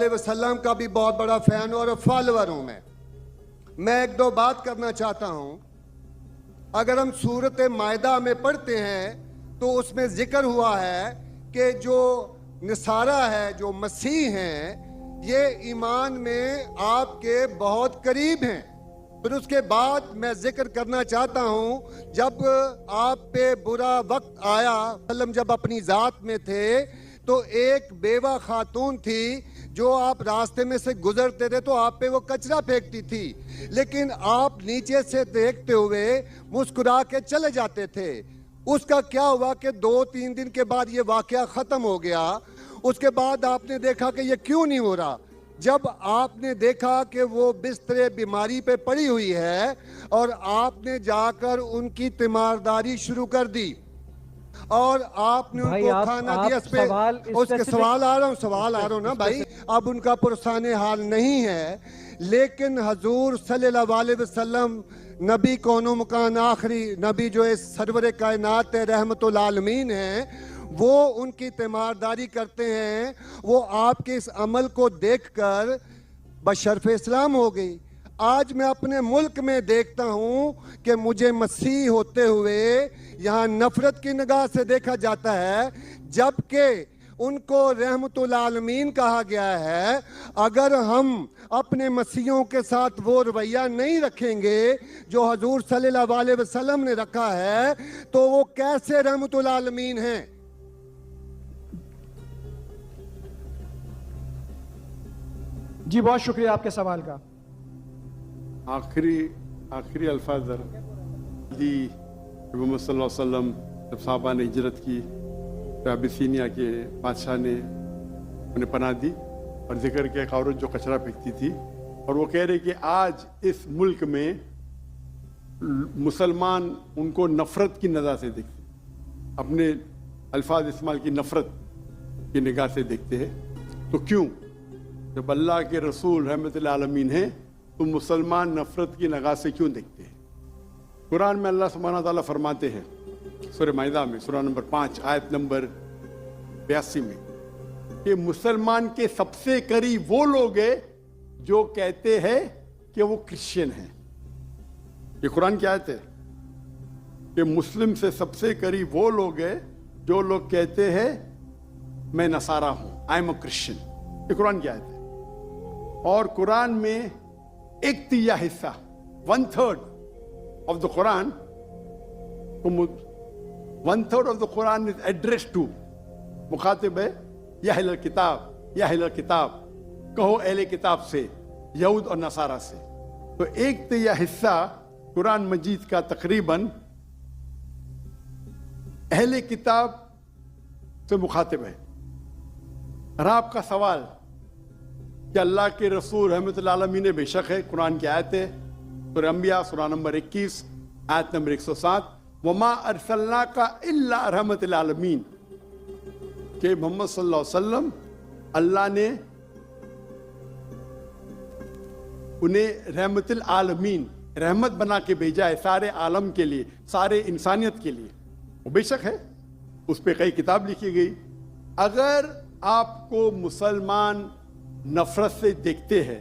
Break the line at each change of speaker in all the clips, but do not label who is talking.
वसल्लम का भी बहुत बड़ा फैन और फॉलोअर हूं मैं एक दो बात करना चाहता हूं। अगर हम सूरत मायदा में पढ़ते हैं तो उसमें जिक्र हुआ है कि जो नसारा है, जो मसीह हैं, ये ईमान में आपके बहुत करीब हैं। फिर उसके बाद मैं जिक्र करना चाहता हूं, जब आप पे बुरा वक्त आया, जब अपनी जात में थे, तो एक बेवा खातून थी जो आप रास्ते में से गुजरते थे तो आप पे वो कचरा फेंकती थी, लेकिन आप नीचे से देखते हुए मुस्कुरा के चले जाते थे। उसका क्या हुआ कि 2-3 दिन के बाद ये वाकया ख़त्म हो गया। उसके बाद आपने देखा कि ये क्यों नहीं हो रहा। जब आपने देखा कि वो बिस्तरे बीमारी पे पड़ी हुई है और आपने जाकर उनकी तीमारदारी शुरू कर दी और आपने उनको खाना दिया। उसके सवाल आ रहा हूँ ना भाई। अब उनका पुरसाने हाल नहीं है, लेकिन हजूर सल्लल्लाहु अलैहि वसल्लम नबी कौनो मकान आखिरी नबी जो है सरवर कायनात है, रहमतुल आलमीन है, वो उनकी तीमारदारी करते हैं। वो आपके इस अमल को देखकर बशर्फ इस्लाम हो गई। आज मैं अपने मुल्क में देखता हूँ कि मुझे मसीह होते हुए यहाँ नफरत की निगाह से देखा जाता है, जबकि उनको रहमतुल आलमीन कहा गया है। अगर हम अपने मसीहों के साथ वो रवैया नहीं रखेंगे जो हजूर सल्लल्लाहु अलैहि वसल्लम ने रखा है, तो वो कैसे रहमतुल आलमीन हैं।
जी बहुत शुक्रिया आपके सवाल का।
आखिरी अल्फाज दी मोहम्मद सल्लल्लाहु अलैहि वसल्लम जब साहबा ने हिजरत की तो अबिसिनिया के बादशाह ने उन्हें पनाह दी और जिक्र किया एक औरत जो कचरा फेंकती थी, और वो कह रहे कि आज इस मुल्क में मुसलमान उनको नफरत की नज़र से देखते, अपने अल्फाज इस्तेमाल की नफरत की निगाह से देखते हैं। तो क्यों, जब अल्लाह के रसूल रहमतुल आलमीन हैं तो मुसलमान नफरत की निगाह से क्यों देखते हैं। कुरान में अल्लाह सुब्हानहू व तआला फरमाते हैं सूरह माइदा में सूरह नंबर 5 आयत नंबर 82 में कि मुसलमान के सबसे करीब वो लोग हैं जो कहते हैं कि वो क्रिश्चियन हैं। ये कुरान की आयत है कि मुस्लिम से सबसे करीब वो लोग हैं जो लोग कहते हैं मैं नसारा हूं, आई एम अ क्रिश्चियन। ये कुरान की आयत है। और कुरान में 1/3 हिस्सा 1/3 of the Quran, 1/3 of the Quran is addressed to, मुखातिब है या अहले किताब, या अहले किताब कहो अहले किताब से, यहूद और नसारा से। तो 1/3 हिस्सा कुरान मजीद का तकरीबन अहले किताब से मुखातिब है। और आपका सवाल कि अल्लाह के रसूल रहमतुल आलमीन ने बेशक है, कुरान की आयत है सूरह अंबिया सूरह नंबर 21 आयत नंबर 107, वमा अरसलनाका इल्ला रहमतुल आलमीन, कि मोहम्मद सल्लल्लाहु अलैहि वसल्लम अल्लाह ने उन्हें रहमतुल आलमीन रहमत बना के भेजा है सारे आलम के लिए, सारे इंसानियत के लिए। वो बेशक है, उस पर कई किताब लिखी गई। अगर आपको मुसलमान नफरत से देखते हैं,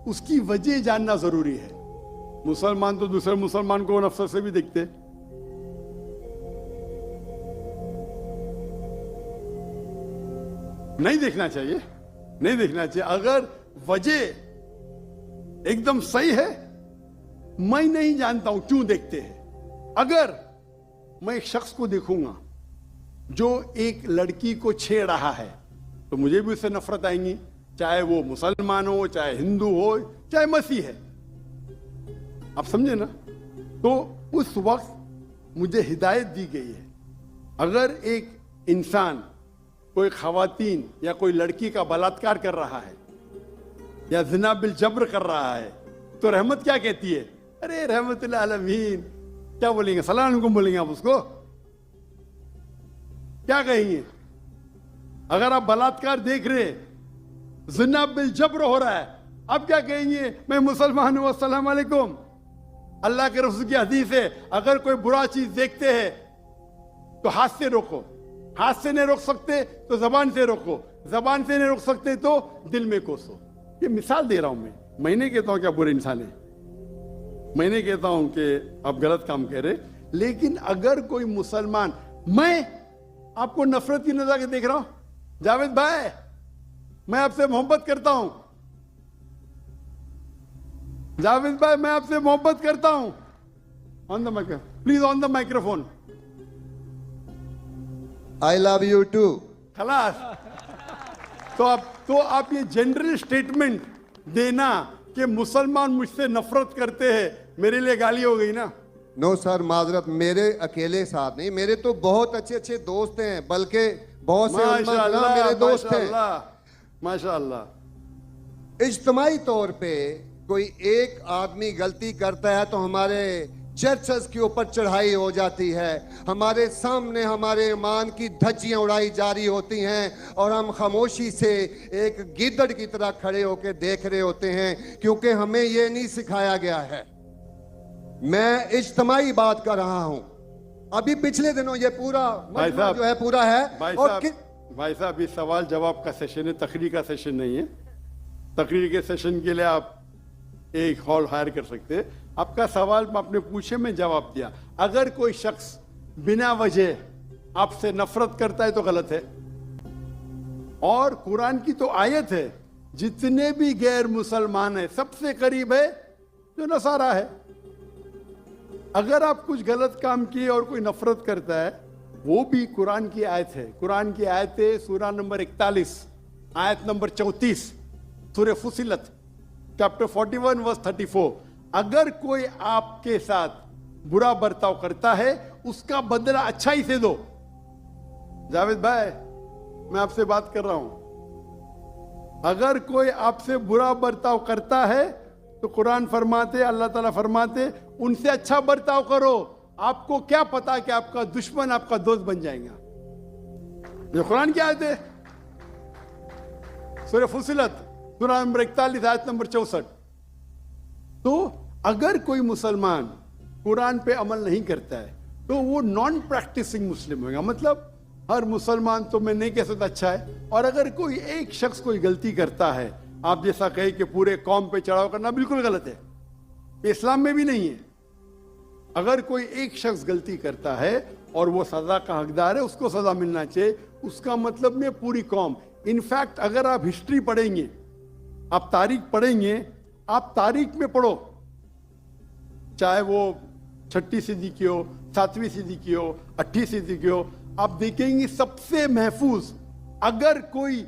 उसकी वजह जानना जरूरी है। मुसलमान तो दूसरे मुसलमान को नफरत से भी देखते। नहीं देखना चाहिए, नहीं देखना चाहिए। अगर वजह एकदम सही है, मैं नहीं जानता हूं क्यों देखते हैं। अगर मैं एक शख्स को देखूंगा जो एक लड़की को छेड़ रहा है तो मुझे भी उससे नफरत आएंगी, चाहे वो मुसलमान हो, चाहे हिंदू हो, चाहे मसीह है। आप समझे ना। तो उस वक्त मुझे हिदायत दी गई है, अगर एक इंसान कोई खवातीन या कोई लड़की का बलात्कार कर रहा है या ज़िना बिल जब्र कर रहा है, तो रहमत क्या कहती है? अरे रहमतुल आलमीन। क्या बोलेंगे? सलाम अलैकुम बोलेंगे आप उसको? क्या कहेंगे? अगर आप बलात्कार देख रहे, ज़िना बिल जब्र हो रहा है, अब क्या कहेंगे? मैं मुसलमान हूं, अस्सलाम वालेकुम। अल्लाह के रसूल की हदीस है, अगर कोई बुरा चीज देखते हैं तो हाथ से रोको, हाथ से नहीं रोक सकते तो जबान से रोको, जबान से नहीं रोक सकते तो दिल में कोसो। ये मिसाल दे रहा हूं मैं नहीं कहता हूं कि आप बुरे इंसान हैं, मैं नहीं कहता हूं कि आप गलत काम कह रहे, लेकिन अगर कोई मुसलमान, मैं आपको नफरत की नजर से देख रहा हूं, जावेद भाई मैं आपसे मोहब्बत करता हूं, जावेद भाई मैं आपसे मोहब्बत करता हूं, on the microphone please, on the microphone,
I love you too.
खलास। तो आप ये जनरल स्टेटमेंट देना कि मुसलमान मुझसे नफरत करते हैं, मेरे लिए गाली हो गई ना।
नो सर, माजरत, मेरे अकेले साथ नहीं, मेरे तो बहुत अच्छे अच्छे दोस्त हैं, बल्कि बहुत से उलमा मेरे दोस्त हैं।
माशाअल्लाह।
इज्तमाई तौर पे कोई एक आदमी गलती करता है तो हमारे चर्चेस के ऊपर चढ़ाई हो जाती है, हमारे सामने हमारे ईमान की धज्जियां उड़ाई जारी होती हैं और हम खामोशी से एक गिद्दड़ की तरह खड़े होकर देख रहे होते हैं, क्योंकि हमें यह नहीं सिखाया गया है। मैं इज्तमाई बात कर रहा हूं। अभी पिछले दिनों ये पूरा मजमा जो है पूरा है।
भाई साहब ये सवाल जवाब का सेशन है, तकरीर का सेशन नहीं है। तकरीर के सेशन के लिए आप एक हॉल हायर कर सकते हैं। आपका सवाल आपने पूछे, मैं जवाब दिया। अगर कोई शख्स बिना वजह आपसे नफरत करता है तो गलत है, और कुरान की तो आयत है, जितने भी गैर मुसलमान है सबसे करीब है जो नसारा है। अगर आप कुछ गलत काम किए और कोई नफरत करता है, वो भी कुरान की आयत है। कुरान की आयत है सूरा नंबर 41 आयत नंबर 34 सूरह फुसिलत चैप्टर 41 वर्स 34। अगर कोई आपके साथ बुरा बर्ताव करता है उसका बदला अच्छाई से दो। जावेद भाई मैं आपसे बात कर रहा हूं, अगर कोई आपसे बुरा बर्ताव करता है तो कुरान फरमाते, अल्लाह ताला फरमाते, उनसे अच्छा बर्ताव करो। आपको क्या पता कि आपका दुश्मन आपका दोस्त बन जाएगा। ये कुरान की आयत है, सूरह फुसिलत सूरा नंबर 41 आयत नंबर 64। तो अगर कोई मुसलमान कुरान पे अमल नहीं करता है तो वो नॉन प्रैक्टिसिंग मुस्लिम होगा। मतलब हर मुसलमान तो मैं नहीं कह सकता अच्छा है, और अगर कोई एक शख्स कोई गलती करता है, आप जैसा कहे कि पूरे कौम पे चढ़ाव करना बिल्कुल गलत है, इस्लाम में भी नहीं है। अगर कोई एक शख्स गलती करता है और वो सजा का हकदार है, उसको सजा मिलना चाहिए। उसका मतलब नहीं पूरी कौम। इनफैक्ट अगर आप हिस्ट्री पढ़ेंगे, आप तारीख पढ़ेंगे, आप तारीख में पढ़ो, चाहे वो 6ठी सदी की हो, 7वीं सदी की हो, 8वीं सदी की हो, आप देखेंगे सबसे महफूज अगर कोई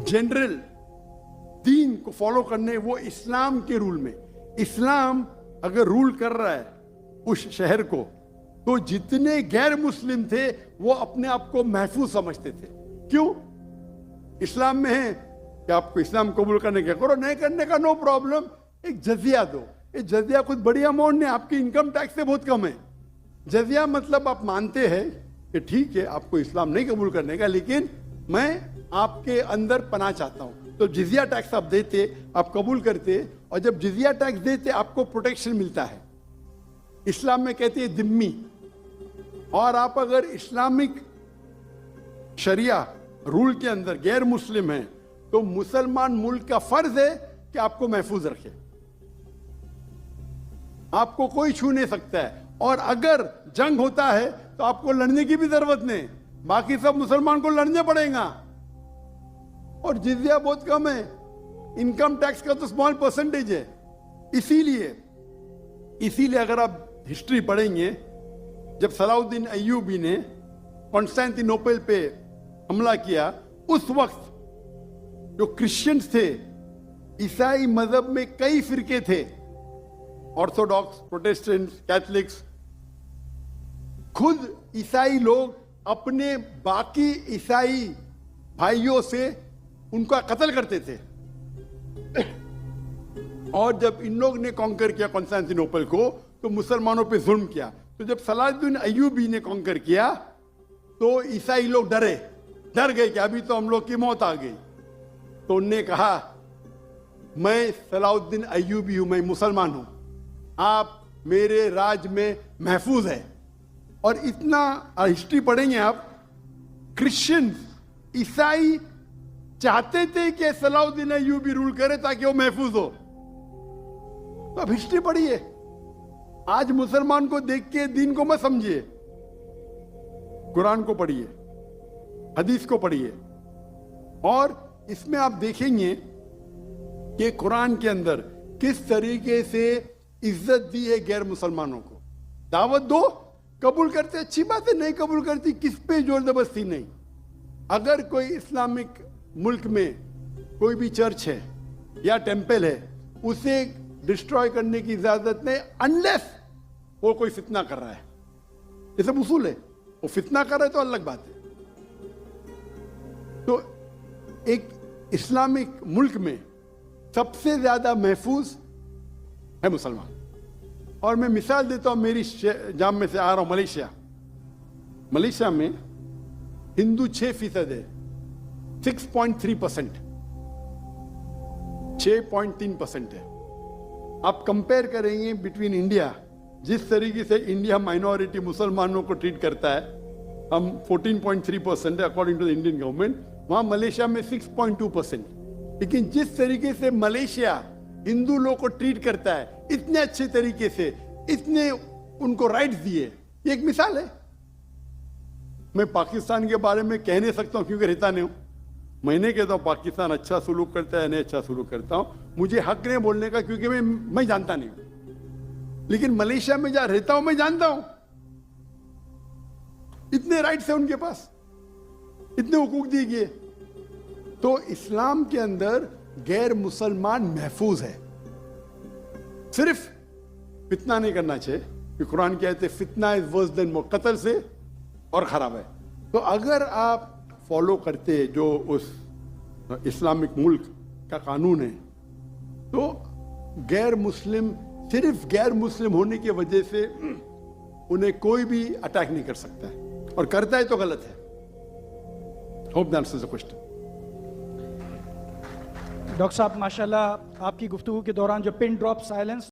जनरल दीन को फॉलो करने, वो इस्लाम के रूल में, इस्लाम अगर रूल कर रहा है उस शहर को, तो जितने गैर मुस्लिम थे वो अपने आप को महफूज समझते थे। क्यों? इस्लाम में है कि आपको इस्लाम कबूल करने का करो, नहीं करने का नो प्रॉब्लम, एक जजिया दो। ये जजिया कुछ बड़ी अमाउंट नहीं, आपकी इनकम टैक्स से बहुत कम है। जजिया मतलब आप मानते हैं कि ठीक है आपको इस्लाम नहीं कबूल करने का, लेकिन मैं आपके अंदर पनाह चाहता हूं। तो जिजिया टैक्स आप देते, आप कबूल करते, और जब जिजिया टैक्स देते आपको प्रोटेक्शन मिलता है। इस्लाम में कहते हैं दिम्मी। और आप अगर इस्लामिक शरिया रूल के अंदर गैर मुस्लिम हैं तो मुसलमान मुल्क का फर्ज है कि आपको महफूज रखे, आपको कोई छू नहीं सकता है। और अगर जंग होता है तो आपको लड़ने की भी जरूरत नहीं, बाकी सब मुसलमान को लड़ने पड़ेगा। और जिजिया बहुत कम है, इनकम टैक्स का तो स्मॉल परसेंटेज है। इसीलिए अगर आप हिस्ट्री पढ़ेंगे, जब सलाउद्दीन अय्यूबी ने कॉन्स्टेंटिनोपल पे हमला किया, उस वक्त जो क्रिश्चियंस थे, ईसाई मजहब में कई फिरके थे, ऑर्थोडॉक्स, प्रोटेस्टेंट, कैथलिक्स, खुद ईसाई लोग अपने बाकी ईसाई भाइयों से उनका कत्ल करते थे। और जब इन लोग ने कॉन्कर किया कॉन्स्टेंटिनोपल को, तो मुसलमानों पे जुल्म किया। तो जब सलाहुद्दीन अय्यूबी ने कॉन्कर किया तो ईसाई लोग डर गए कि अभी तो हम लोग की मौत आ गई। तो उनने कहा, मैं सलाहुद्दीन अय्यूबी हूं, मैं मुसलमान हूं, आप मेरे राज में महफूज है। और इतना हिस्ट्री पढ़ेंगे आप, क्रिश्चियंस, ईसाई चाहते थे कि सलाउद्दीन अय्यूबी रूल करे ताकि वो महफूज हो। तो अब हिस्ट्री पढ़िए। आज मुसलमान को देख के दीन को मत समझिए, कुरान को पढ़िए, हदीस को पढ़िए, और इसमें आप देखेंगे कि कुरान के अंदर किस तरीके से इज्जत दी है गैर मुसलमानों को। दावत दो, कबूल करते अच्छी बात है, नहीं कबूल करती किस पे जोर जबरदस्ती नहीं। अगर कोई इस्लामिक मुल्क में कोई भी चर्च है या टेंपल है, उसे डिस्ट्रॉय करने की इजाजत नहीं, अनलेस वो कोई फितना कर रहा है। ये सब उसूल है। वो फितना कर रहा है तो अलग बात है। तो एक इस्लामिक मुल्क में सबसे ज्यादा महफूज है मुसलमान। और मैं मिसाल देता हूं, मेरी जाम में से आ रहा हूं मलेशिया। मलेशिया में हिंदू 6% है, 6.3%, 6.3% है। आप कंपेयर करेंगे बिटवीन इंडिया, जिस तरीके से इंडिया माइनॉरिटी मुसलमानों को ट्रीट करता है, हम 14.3% है according to the Indian government, वहां मलेशिया में 6.2%। लेकिन जिस तरीके से मलेशिया हिंदू लोग को ट्रीट करता है, इतने अच्छे तरीके से, इतने उनको राइट्स दिए, ये एक मिसाल है। मैं पाकिस्तान के बारे में कह नहीं सकता हूं क्योंकि रहता नहीं हूं। मैं नहीं कहता हूं पाकिस्तान अच्छा सुलूक करता है, नहीं अच्छा सुलूक करता हूं, मुझे हक नहीं बोलने का क्योंकि मैं जानता नहीं हूं। लेकिन मलेशिया में जहां रहता हूं मैं जानता हूं, इतने राइट्स है उनके पास, इतने हुकूक दिए गए। तो इस्लाम के अंदर गैर मुसलमान महफूज है। सिर्फ फितना नहीं करना चाहिए कि कुरान कहते हैं फितना इज वर्स देन मौत, कत्ल से और खराब है। तो अगर आप फॉलो करते जो उस इस्लामिक मुल्क का कानून है, तो गैर मुस्लिम, सिर्फ गैर मुस्लिम होने की वजह से उन्हें कोई भी अटैक नहीं कर सकता है, और करता है तो गलत है। Hope that answers the question.
Doctor साहब माशाल्लाह, आपकी गुफ्तगू के दौरान जो पिन ड्रॉप साइलेंस